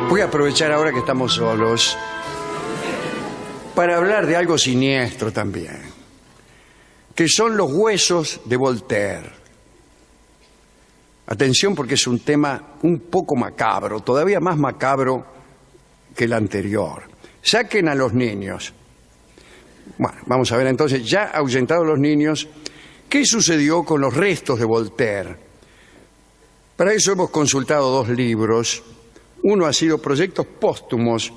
Voy a aprovechar ahora que estamos solos para hablar de algo siniestro también, que son los huesos de Voltaire. Atención, porque es un tema un poco macabro, todavía más macabro que el anterior. Saquen a los niños. Bueno, vamos a ver entonces, ya ahuyentados los niños, ¿qué sucedió con los restos de Voltaire? Para eso hemos consultado dos libros. Uno ha sido Proyectos Póstumos,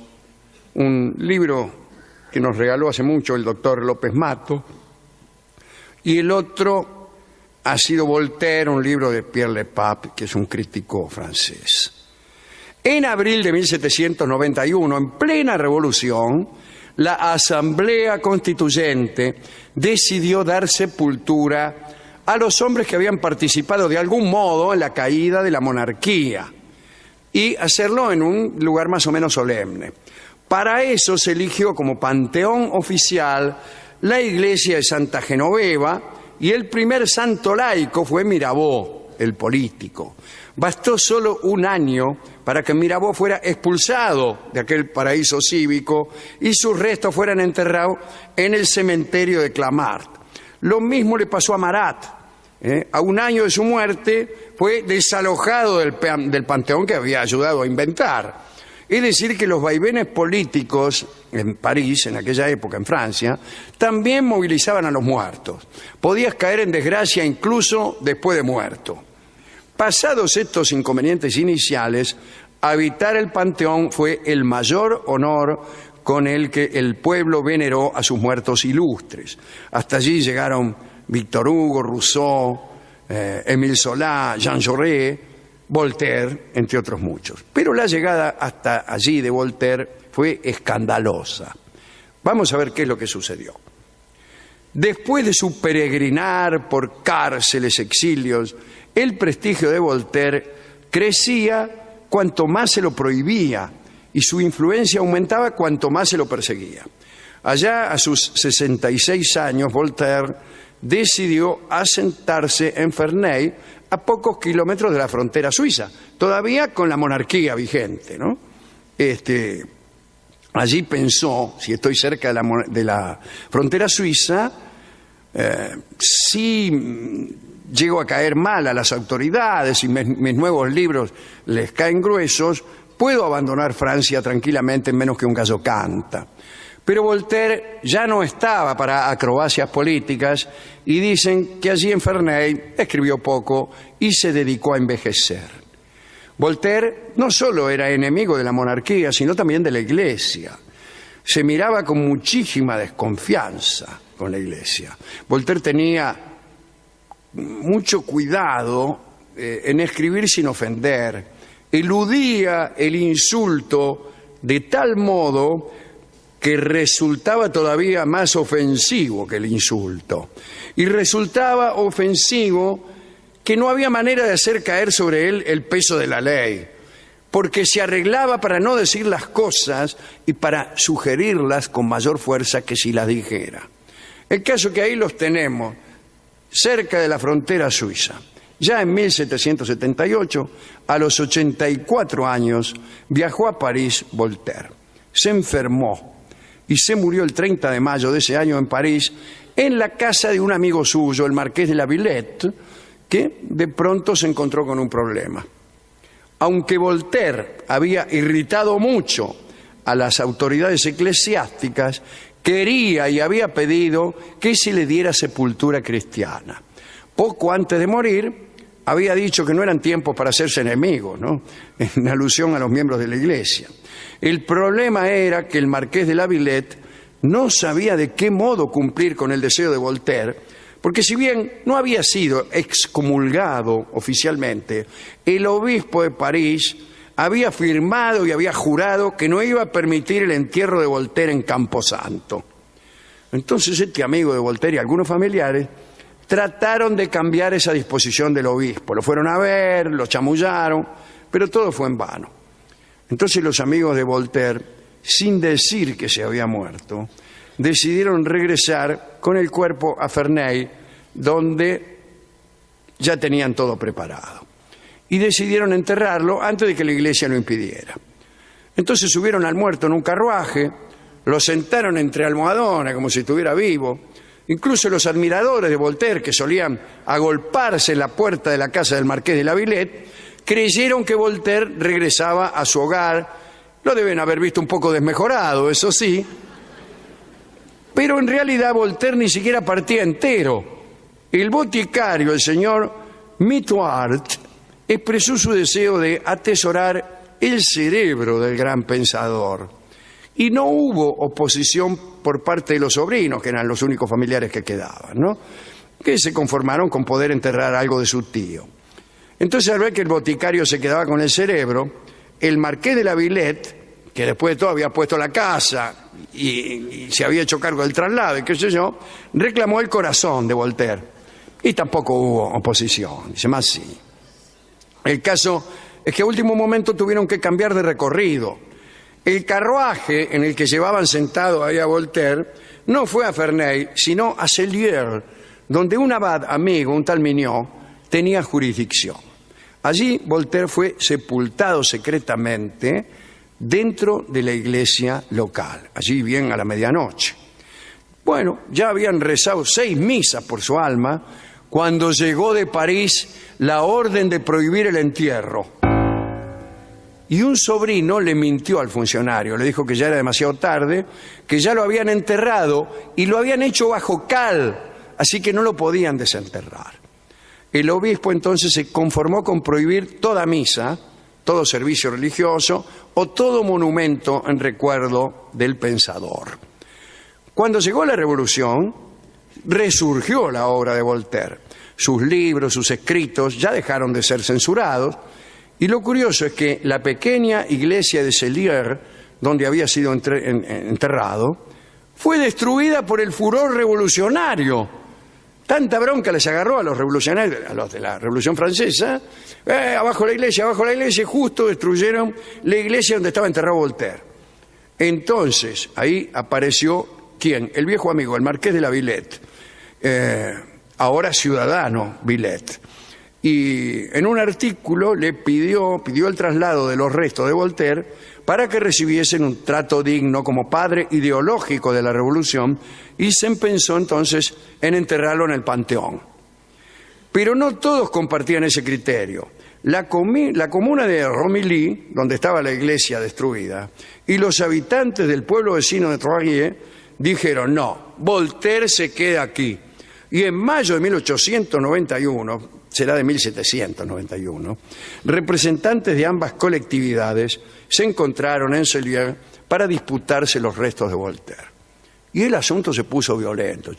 un libro que nos regaló hace mucho el doctor López Mato, y el otro ha sido Voltaire, un libro de Pierre Le Pape, que es un crítico francés. En abril de 1791, en plena revolución, la Asamblea Constituyente decidió dar sepultura a los hombres que habían participado de algún modo en la caída de la monarquía y hacerlo en un lugar más o menos solemne. Para eso se eligió como panteón oficial la iglesia de Santa Genoveva y el primer santo laico fue Mirabeau, el político. Bastó solo un año para que Mirabeau fuera expulsado de aquel paraíso cívico y sus restos fueran enterrados en el cementerio de Clamart. Lo mismo le pasó a Marat. A un año de su muerte fue desalojado del panteón que había ayudado a inventar. Es decir, que los vaivenes políticos en París, en aquella época, en Francia, también movilizaban a los muertos. Podías caer en desgracia incluso después de muerto. Pasados estos inconvenientes iniciales, habitar el panteón fue el mayor honor con el que el pueblo veneró a sus muertos ilustres. Hasta allí llegaron Víctor Hugo, Rousseau, Émile Zola, Jean Jaurès, Voltaire, entre otros muchos. Pero la llegada hasta allí de Voltaire fue escandalosa. Vamos a ver qué es lo que sucedió. Después de su peregrinar por cárceles, exilios, el prestigio de Voltaire crecía cuanto más se lo prohibía y su influencia aumentaba cuanto más se lo perseguía. Allá, a sus 66 años, Voltaire decidió asentarse en Ferney, a pocos kilómetros de la frontera suiza, todavía con la monarquía vigente, ¿no? Allí pensó, si estoy cerca de la frontera suiza, si llego a caer mal a las autoridades y mis nuevos libros les caen gruesos, puedo abandonar Francia tranquilamente en menos que un gallo canta. Pero Voltaire ya no estaba para acrobacias políticas y dicen que allí en Ferney escribió poco y se dedicó a envejecer. Voltaire no solo era enemigo de la monarquía, sino también de la Iglesia. Se miraba con muchísima desconfianza con la Iglesia. Voltaire tenía mucho cuidado en escribir sin ofender. Eludía el insulto de tal modo que resultaba todavía más ofensivo que el insulto. Y resultaba ofensivo que no había manera de hacer caer sobre él el peso de la ley, porque se arreglaba para no decir las cosas y para sugerirlas con mayor fuerza que si las dijera. El caso que ahí los tenemos, cerca de la frontera suiza. Ya en 1778, a los 84 años, viajó a París Voltaire. Se enfermó y se murió el 30 de mayo de ese año en París, en la casa de un amigo suyo, el marqués de la Villette, que de pronto se encontró con un problema. Aunque Voltaire había irritado mucho a las autoridades eclesiásticas, quería y había pedido que se le diera sepultura cristiana. Poco antes de morir, había dicho que no eran tiempos para hacerse enemigos, ¿no? En alusión a los miembros de la Iglesia. El problema era que el marqués de la Villette no sabía de qué modo cumplir con el deseo de Voltaire, porque si bien no había sido excomulgado oficialmente, el obispo de París había firmado y había jurado que no iba a permitir el entierro de Voltaire en Camposanto. Entonces este amigo de Voltaire y algunos familiares trataron de cambiar esa disposición del obispo. Lo fueron a ver, lo chamullaron, pero todo fue en vano. Entonces los amigos de Voltaire, sin decir que se había muerto, decidieron regresar con el cuerpo a Ferney, donde ya tenían todo preparado. Y decidieron enterrarlo antes de que la Iglesia lo impidiera. Entonces subieron al muerto en un carruaje, lo sentaron entre almohadones como si estuviera vivo. Incluso los admiradores de Voltaire, que solían agolparse en la puerta de la casa del marqués de la Villette, creyeron que Voltaire regresaba a su hogar. Lo deben haber visto un poco desmejorado, eso sí, pero en realidad Voltaire ni siquiera partía entero. El boticario, el señor Mitoart, expresó su deseo de atesorar el cerebro del gran pensador. Y no hubo oposición por parte de los sobrinos, que eran los únicos familiares que quedaban, ¿no? Que se conformaron con poder enterrar algo de su tío. Entonces, al ver que el boticario se quedaba con el cerebro, el marqués de la Villette, que después de todo había puesto la casa y se había hecho cargo del traslado y qué sé yo, reclamó el corazón de Voltaire. Y tampoco hubo oposición, dice más sí. El caso es que a último momento tuvieron que cambiar de recorrido. El carruaje en el que llevaban sentado ahí a Voltaire no fue a Ferney, sino a Cellier, donde un abad amigo, un tal Mignot, tenía jurisdicción. Allí Voltaire fue sepultado secretamente dentro de la iglesia local, allí bien a la medianoche. Bueno, ya habían rezado 6 misas por su alma cuando llegó de París la orden de prohibir el entierro. Y un sobrino le mintió al funcionario, le dijo que ya era demasiado tarde, que ya lo habían enterrado y lo habían hecho bajo cal, así que no lo podían desenterrar. El obispo entonces se conformó con prohibir toda misa, todo servicio religioso o todo monumento en recuerdo del pensador. Cuando llegó la Revolución, resurgió la obra de Voltaire. Sus libros, sus escritos ya dejaron de ser censurados. Y lo curioso es que la pequeña iglesia de Cellier, donde había sido enterrado, fue destruida por el furor revolucionario. Tanta bronca les agarró a los revolucionarios, a los de la Revolución Francesa. Abajo la iglesia, y justo destruyeron la iglesia donde estaba enterrado Voltaire. Entonces, ahí apareció, ¿quién? El viejo amigo, el marqués de la Villette, ahora ciudadano Villette. Y en un artículo le pidió el traslado de los restos de Voltaire para que recibiesen un trato digno como padre ideológico de la Revolución, y se pensó entonces en enterrarlo en el Panteón. Pero no todos compartían ese criterio. La comuna de Romilly, donde estaba la iglesia destruida, y los habitantes del pueblo vecino de Troyes dijeron: no, Voltaire se queda aquí. Y en mayo de 1891, será de 1791, representantes de ambas colectividades se encontraron en Cellier para disputarse los restos de Voltaire. Y el asunto se puso violento,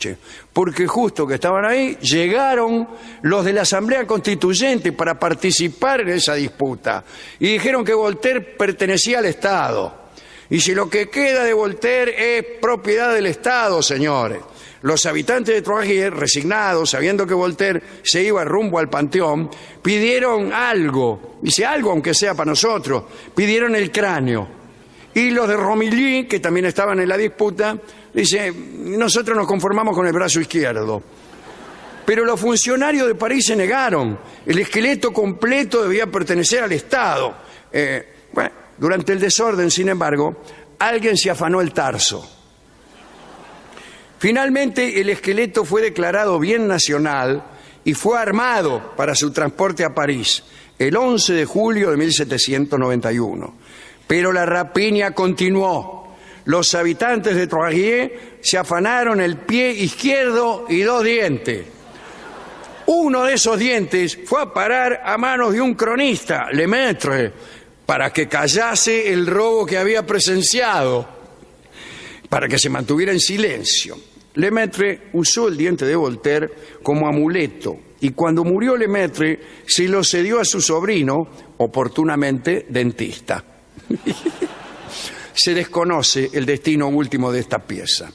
porque justo que estaban ahí, llegaron los de la Asamblea Constituyente para participar en esa disputa. Y dijeron que Voltaire pertenecía al Estado. Y si lo que queda de Voltaire es propiedad del Estado, señores. Los habitantes de Troyes, resignados, sabiendo que Voltaire se iba rumbo al Panteón, pidieron algo, dice algo aunque sea para nosotros, pidieron el cráneo. Y los de Romilly, que también estaban en la disputa, dice: nosotros nos conformamos con el brazo izquierdo. Pero los funcionarios de París se negaron, el esqueleto completo debía pertenecer al Estado. Bueno, durante el desorden, sin embargo, alguien se afanó el tarso. Finalmente, el esqueleto fue declarado bien nacional y fue armado para su transporte a París el 11 de julio de 1791. Pero la rapiña continuó. Los habitantes de Troyes se afanaron el pie izquierdo y 2 dientes. Uno de esos dientes fue a parar a manos de un cronista, Lemaitre, para que callase el robo que había presenciado, para que se mantuviera en silencio. Lemaitre usó el diente de Voltaire como amuleto, y cuando murió Lemaitre se lo cedió a su sobrino, oportunamente dentista. Se desconoce el destino último de esta pieza.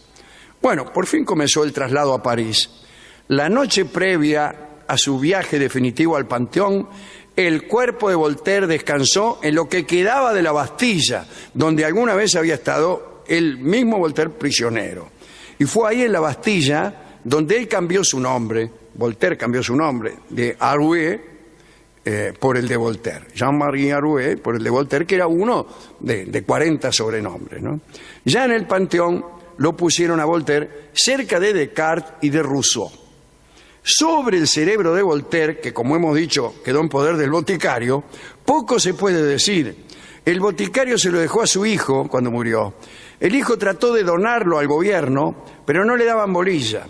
Bueno, por fin comenzó el traslado a París. La noche previa a su viaje definitivo al Panteón, el cuerpo de Voltaire descansó en lo que quedaba de la Bastilla, donde alguna vez había estado el mismo Voltaire prisionero. Y fue ahí en la Bastilla donde él cambió su nombre, Voltaire cambió su nombre, de Arouet, por el de Voltaire. Jean-Marie Arouet por el de Voltaire, que era uno de 40 sobrenombres, ¿no? Ya en el Panteón lo pusieron a Voltaire cerca de Descartes y de Rousseau. Sobre el cerebro de Voltaire, que como hemos dicho quedó en poder del boticario, poco se puede decir. El boticario se lo dejó a su hijo cuando murió. El hijo trató de donarlo al gobierno, pero no le daban bolilla.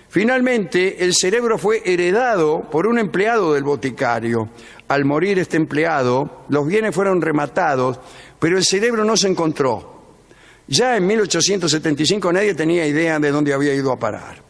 Finalmente, el cerebro fue heredado por un empleado del boticario. Al morir este empleado, los bienes fueron rematados, pero el cerebro no se encontró. Ya en 1875 nadie tenía idea de dónde había ido a parar.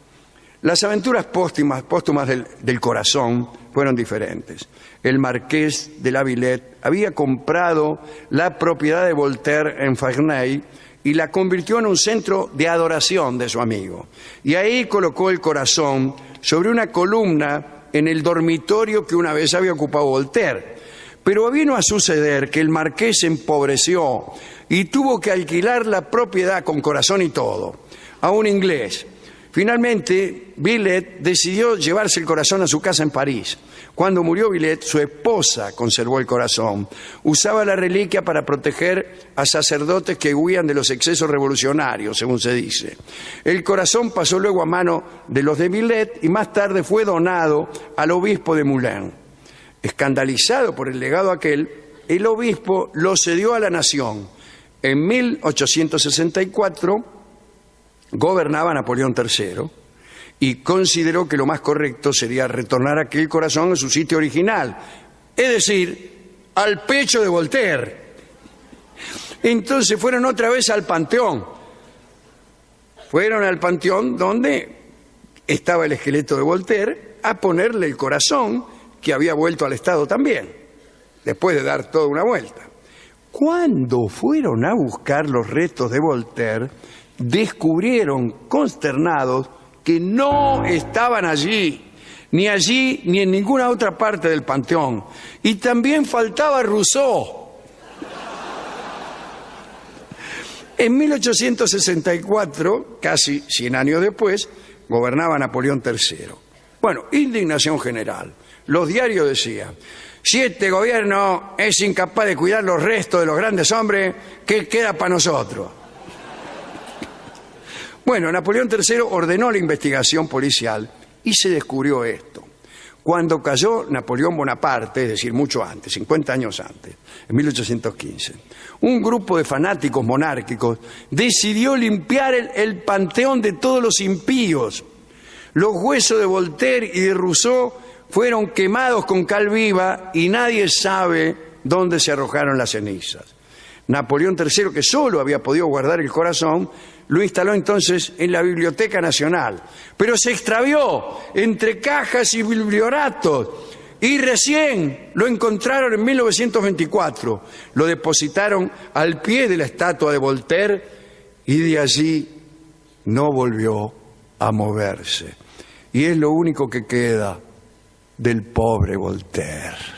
Las aventuras póstumas del corazón fueron diferentes. El marqués de la Villette había comprado la propiedad de Voltaire en Ferney y la convirtió en un centro de adoración de su amigo. Y ahí colocó el corazón sobre una columna en el dormitorio que una vez había ocupado Voltaire. Pero vino a suceder que el marqués se empobreció y tuvo que alquilar la propiedad con corazón y todo a un inglés. Finalmente, Villette decidió llevarse el corazón a su casa en París. Cuando murió Villette, su esposa conservó el corazón. Usaba la reliquia para proteger a sacerdotes que huían de los excesos revolucionarios, según se dice. El corazón pasó luego a mano de los de Villette y más tarde fue donado al obispo de Moulins. Escandalizado por el legado aquel, el obispo lo cedió a la nación. En 1864 gobernaba Napoleón III y consideró que lo más correcto sería retornar aquel corazón a su sitio original, es decir, al pecho de Voltaire. Entonces fueron otra vez al Panteón. Fueron al Panteón donde estaba el esqueleto de Voltaire a ponerle el corazón que había vuelto al Estado también, después de dar toda una vuelta. Cuando fueron a buscar los restos de Voltaire, descubrieron consternados que no estaban allí ni en ninguna otra parte del Panteón. Y también faltaba Rousseau. En 1864, casi 100 años después, gobernaba Napoleón III. Bueno, indignación general. Los diarios decían: si este gobierno es incapaz de cuidar los restos de los grandes hombres, ¿qué queda para nosotros? Bueno, Napoleón III ordenó la investigación policial y se descubrió esto. Cuando cayó Napoleón Bonaparte, es decir, mucho antes, 50 años antes, en 1815, un grupo de fanáticos monárquicos decidió limpiar el panteón de todos los impíos. Los huesos de Voltaire y de Rousseau fueron quemados con cal viva y nadie sabe dónde se arrojaron las cenizas. Napoleón III, que solo había podido guardar el corazón, lo instaló entonces en la Biblioteca Nacional, pero se extravió entre cajas y biblioratos y recién lo encontraron en 1924. Lo depositaron al pie de la estatua de Voltaire y de allí no volvió a moverse. Y es lo único que queda del pobre Voltaire.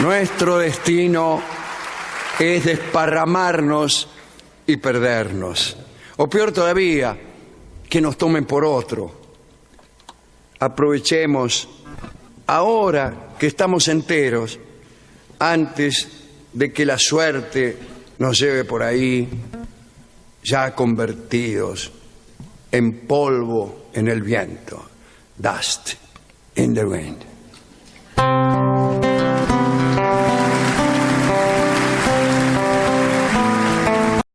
Nuestro destino es desparramarnos y perdernos. O peor todavía, que nos tomen por otro. Aprovechemos ahora que estamos enteros, antes de que la suerte nos lleve por ahí, ya convertidos en polvo en el viento. Dust in the wind.